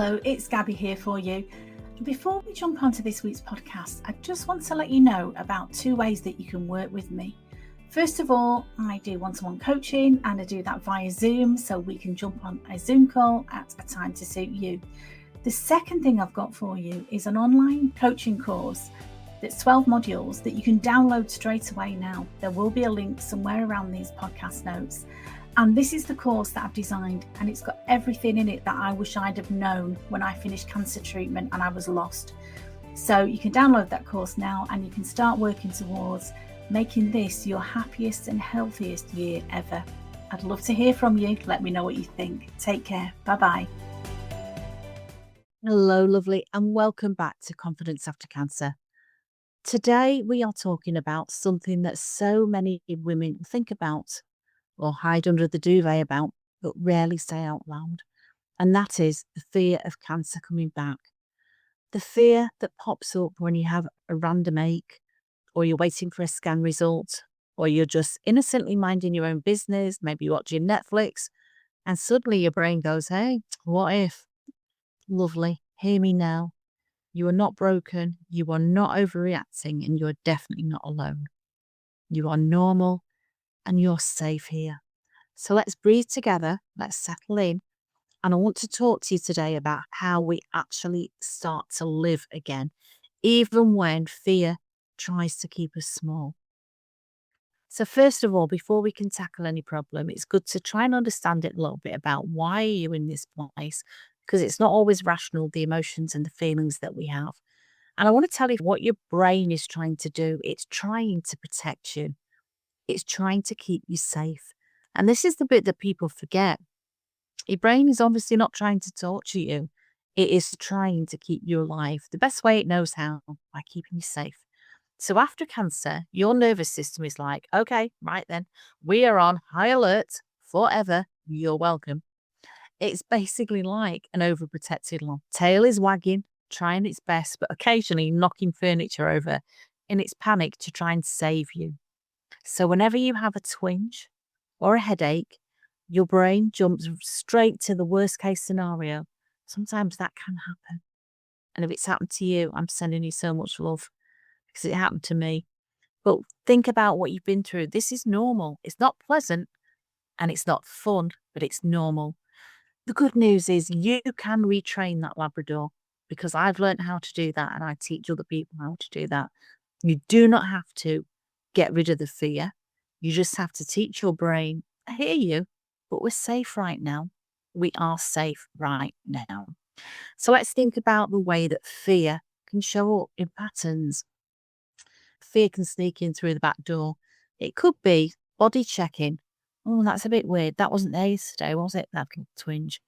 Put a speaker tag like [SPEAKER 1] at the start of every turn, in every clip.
[SPEAKER 1] Hello, it's Gabby here for you. Before we jump onto this week's podcast, I just want to let you know about 2 ways that you can work with me. First of all, I do one-to-one coaching and I do that via Zoom, so we can jump on a Zoom call at a time to suit you. The second thing I've got for you is an online coaching course that's 12 modules that you can download straight away now. There will be a link somewhere around these podcast notes. And this is the course that I've designed, and it's got everything in it that I wish I'd have known when I finished cancer treatment and I was lost. So you can download that course now and you can start working towards making this your happiest and healthiest year ever. I'd love to hear from you. Let me know what you think. Take care. Bye-bye.
[SPEAKER 2] Hello, lovely, and welcome back to Confidence After Cancer. Today, we are talking about something that so many women think about or hide under the duvet about, but rarely say out loud. And that is the fear of cancer coming back. The fear that pops up when you have a random ache, or you're waiting for a scan result, or you're just innocently minding your own business, maybe watching Netflix, and suddenly your brain goes, hey, what if? Lovely, hear me now. You are not broken, you are not overreacting, and you're definitely not alone. You are normal and you're safe here. So let's breathe together, let's settle in. And I want to talk to you today about how we actually start to live again, even when fear tries to keep us small. So first of all, before we can tackle any problem, it's good to try and understand it a little bit about why are you in this place, because it's not always rational, the emotions and the feelings that we have. And I want to tell you what your brain is trying to do. It's trying to protect you. It's trying to keep you safe. And this is the bit that people forget. Your brain is obviously not trying to torture you. It is trying to keep you alive the best way it knows how, by keeping you safe. So after cancer, your nervous system is like, okay, right then, we are on high alert forever. You're welcome. It's basically like an overprotected lamb. Tail is wagging, trying its best, but occasionally knocking furniture over in its panic to try and save you. So whenever you have a twinge or a headache, your brain jumps straight to the worst case scenario. Sometimes that can happen. And if it's happened to you, I'm sending you so much love because it happened to me. But think about what you've been through. This is normal. It's not pleasant and it's not fun, but it's normal. The good news is you can retrain that Labrador, because I've learned how to do that and I teach other people how to do that. You do not have to get rid of the fear. You just have to teach your brain, I hear you, but we're safe right now. We are safe right now. So let's think about the way that fear can show up in patterns. Fear can sneak in through the back door. It could be body checking. Oh, that's a bit weird. That wasn't there yesterday, was it? That little twinge.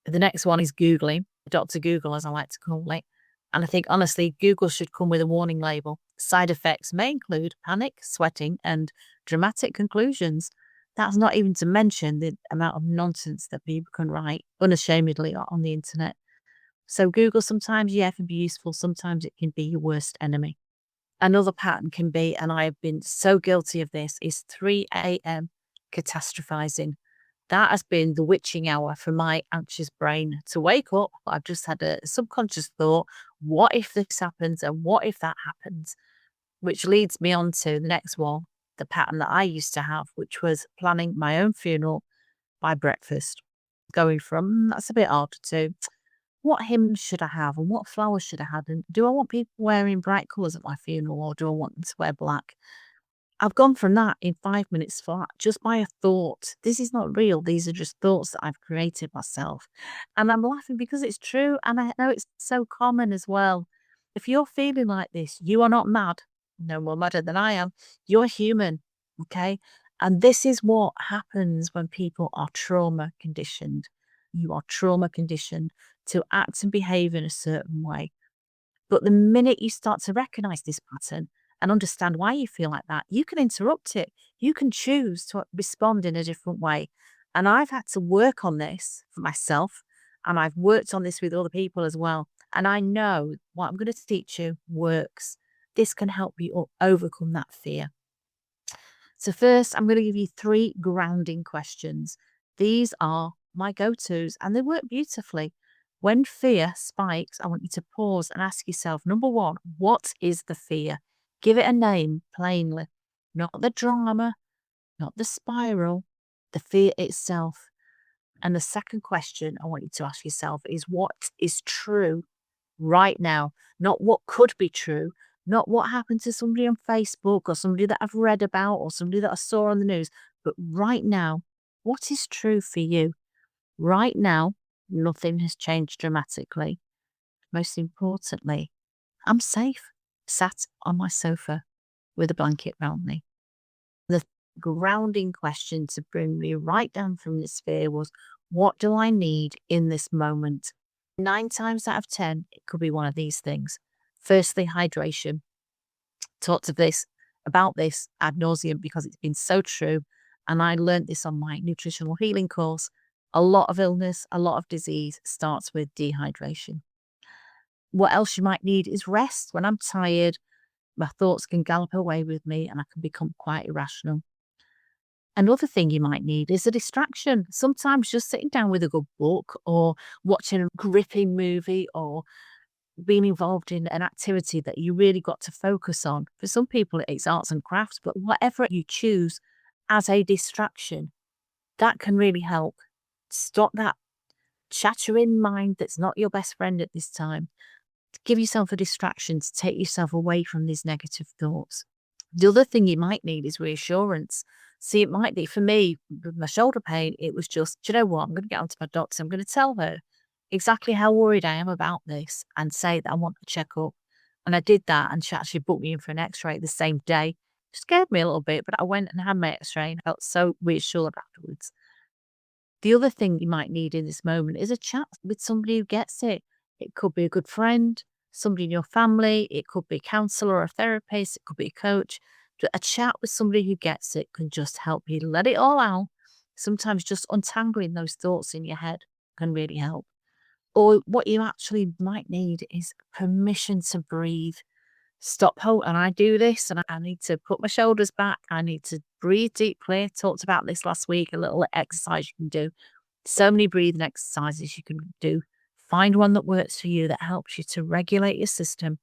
[SPEAKER 2] The next one is Googling, Dr. Google, as I like to call it. And I think, honestly, Google should come with a warning label. Side effects may include panic, sweating, and dramatic conclusions. That's not even to mention the amount of nonsense that people can write unashamedly on the internet. So Google sometimes, yeah, can be useful. Sometimes it can be your worst enemy. Another pattern can be, and I have been so guilty of this, is 3 a.m. catastrophizing. That has been the witching hour for my anxious brain to wake up. I've just had a subconscious thought, what if this happens and what if that happens? Which leads me on to the next one, the pattern that I used to have, which was planning my own funeral by breakfast. Going from, that's a bit odd, to what hymns should I have and what flowers should I have? And do I want people wearing bright colours at my funeral or do I want them to wear black? I've gone from that in 5 minutes flat, just by a thought. This is not real. These are just thoughts that I've created myself. And I'm laughing because it's true. And I know it's so common as well. If you're feeling like this, you are not mad. No more madder than I am. You're human. Okay. And this is what happens when people are trauma conditioned. You are trauma conditioned to act and behave in a certain way. But the minute you start to recognize this pattern and understand why you feel like that, you can interrupt it. You can choose to respond in a different way. And I've had to work on this for myself, and I've worked on this with other people as well. And I know what I'm going to teach you works. This can help you overcome that fear. So first, I'm going to give you 3 grounding questions. These are my go-tos and they work beautifully. When fear spikes, I want you to pause and ask yourself, number one, what is the fear? Give it a name plainly, not the drama, not the spiral, the fear itself. And the second question I want you to ask yourself is what is true right now? Not what could be true, not what happened to somebody on Facebook or somebody that I've read about or somebody that I saw on the news, but right now, what is true for you? Right now, nothing has changed dramatically. Most importantly, I'm safe, sat on my sofa with a blanket round me. The grounding question to bring me right down from this fear was, what do I need in this moment? 9 times out of 10, it could be one of these things. Firstly, hydration. Talked about this ad nauseum because it's been so true. And I learned this on my nutritional healing course. A lot of illness, a lot of disease starts with dehydration. What else you might need is rest. When I'm tired, my thoughts can gallop away with me and I can become quite irrational. Another thing you might need is a distraction. Sometimes just sitting down with a good book or watching a gripping movie or being involved in an activity that you really got to focus on. For some people, it's arts and crafts, but whatever you choose as a distraction, that can really help. Stop that chattering mind that's not your best friend at this time. Give yourself a distraction to take yourself away from these negative thoughts. The other thing you might need is reassurance. See, it might be for me, with my shoulder pain, it was just, do you know what? I'm going to get onto my doctor. I'm going to tell her exactly how worried I am about this and say that I want to check up. And I did that, and she actually booked me in for an x-ray the same day. It scared me a little bit, but I went and had my x-ray and felt so reassured afterwards. The other thing you might need in this moment is a chat with somebody who gets it. It could be a good friend, somebody in your family, it could be a counsellor or a therapist, it could be a coach. A chat with somebody who gets it can just help you let it all out. Sometimes just untangling those thoughts in your head can really help. Or what you actually might need is permission to breathe. Stop hold, and I do this, and I need to put my shoulders back. I need to breathe deeply. Talked about this last week, a little exercise you can do. So many breathing exercises you can do. Find one that works for you that helps you to regulate your system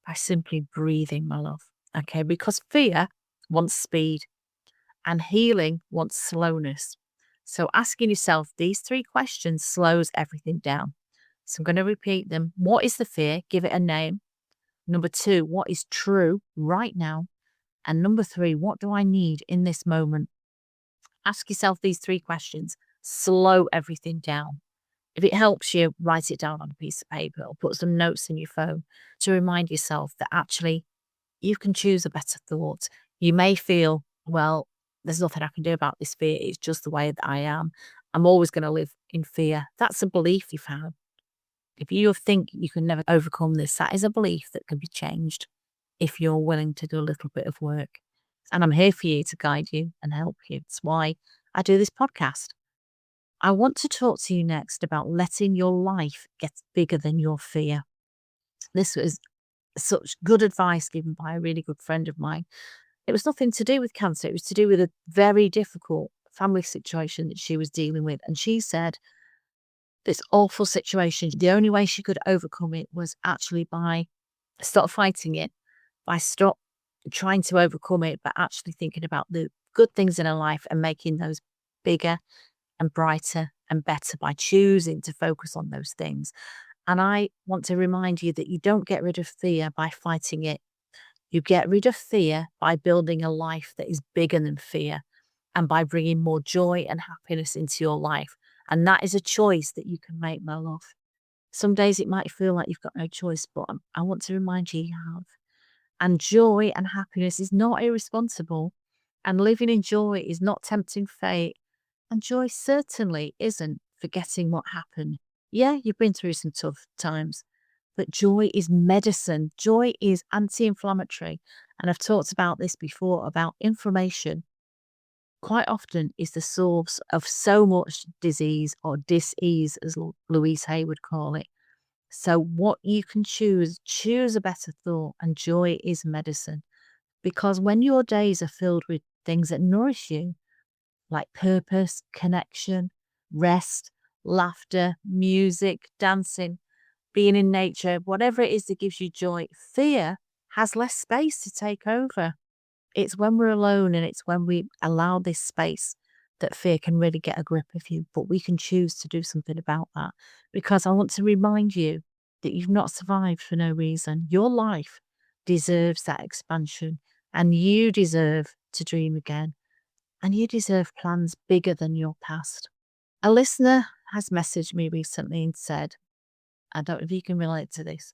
[SPEAKER 2] by simply breathing, my love. Okay, because fear wants speed and healing wants slowness. So asking yourself these 3 questions slows everything down. So I'm going to repeat them. What is the fear? Give it a name. Number 2, what is true right now? And number 3, what do I need in this moment? Ask yourself these 3 questions. Slow everything down. If it helps you, write it down on a piece of paper or put some notes in your phone to remind yourself that actually you can choose a better thought. You may feel, well, there's nothing I can do about this fear. It's just the way that I am. I'm always going to live in fear. That's a belief you've had. If you think you can never overcome this, that is a belief that can be changed if you're willing to do a little bit of work. And I'm here for you to guide you and help you. That's why I do this podcast. I want to talk to you next about letting your life get bigger than your fear. This was such good advice given by a really good friend of mine. It was nothing to do with cancer. It was to do with a very difficult family situation that she was dealing with. And she said, this awful situation, the only way she could overcome it was actually by stop fighting it, by stop trying to overcome it, but actually thinking about the good things in her life and making those bigger and brighter and better by choosing to focus on those things. And I want to remind you that you don't get rid of fear by fighting it. You get rid of fear by building a life that is bigger than fear and by bringing more joy and happiness into your life. And that is a choice that you can make, my love. Some days it might feel like you've got no choice, but I want to remind you have. And joy and happiness is not irresponsible. And living in joy is not tempting fate. And joy certainly isn't forgetting what happened. Yeah, you've been through some tough times, but joy is medicine. Joy is anti-inflammatory. And I've talked about this before, about inflammation quite often is the source of so much disease or dis-ease, as Louise Hay would call it. So what you can choose a better thought, and joy is medicine. Because when your days are filled with things that nourish you, like purpose, connection, rest, laughter, music, dancing, being in nature, whatever it is that gives you joy. Fear has less space to take over. It's when we're alone and it's when we allow this space that fear can really get a grip of you. But we can choose to do something about that, because I want to remind you that you've not survived for no reason. Your life deserves that expansion, and you deserve to dream again, and you deserve plans bigger than your past. A listener has messaged me recently and said, I don't know if you can relate to this,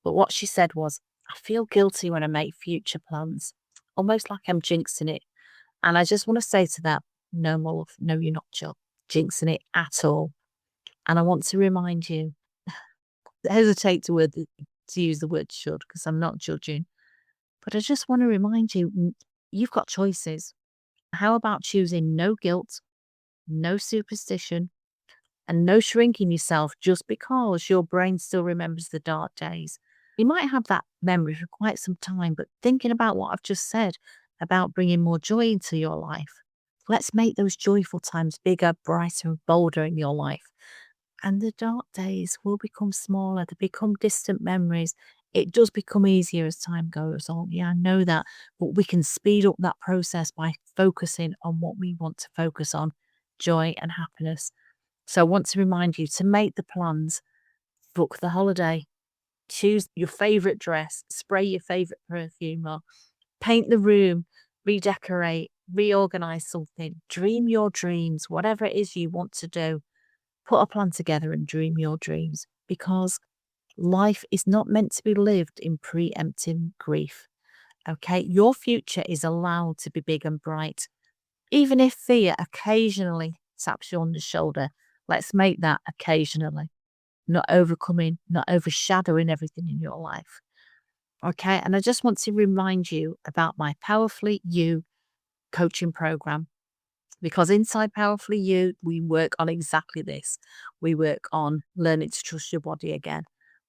[SPEAKER 2] but what she said was, I feel guilty when I make future plans, almost like I'm jinxing it. And I just want to say to that, no, my love, no, you're not jinxing it at all. And I want to remind you, hesitate to use the word should, because I'm not judging, but I just want to remind you, you've got choices. How about choosing no guilt, no superstition, and no shrinking yourself just because your brain still remembers the dark days? You might have that memory for quite some time, but thinking about what I've just said about bringing more joy into your life, let's make those joyful times bigger, brighter, and bolder in your life. And the dark days will become smaller, they become distant memories. It does become easier as time goes on. Yeah, I know that. But we can speed up that process by focusing on what we want to focus on, joy and happiness. So I want to remind you to make the plans, book the holiday, choose your favourite dress, spray your favourite perfume, or paint the room, redecorate, reorganise something, dream your dreams, whatever it is you want to do. Put a plan together and dream your dreams, because life is not meant to be lived in preempting grief. Okay, your future is allowed to be big and bright. Even if fear occasionally taps you on the shoulder, let's make that occasionally, not overcoming, not overshadowing everything in your life. Okay, and I just want to remind you about my Powerfully You coaching program, because inside Powerfully You, we work on exactly this. We work on learning to trust your body again.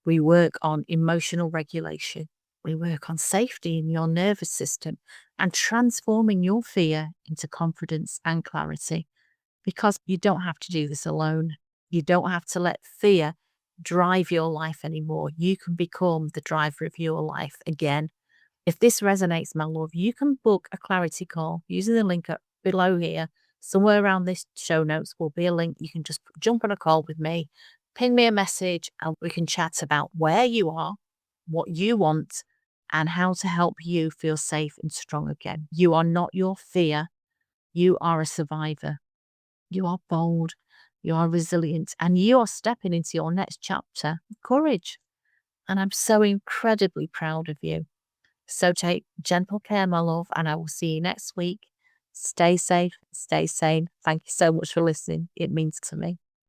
[SPEAKER 2] We work on emotional regulation. We work on safety in your nervous system and transforming your fear into confidence and clarity, because you don't have to do this alone. You don't have to let fear drive your life anymore. You can become the driver of your life again. If this resonates, my love, you can book a clarity call using the link up below here. Somewhere around this show notes will be a link. You can just jump on a call with me, ping me a message, and we can chat about where you are, what you want, and how to help you feel safe and strong again. You are not your fear. You are a survivor. You are bold. You are resilient, and you are stepping into your next chapter with courage. And I'm so incredibly proud of you. So take gentle care, my love, and I will see you next week. Stay safe, stay sane. Thank you so much for listening. It means to me.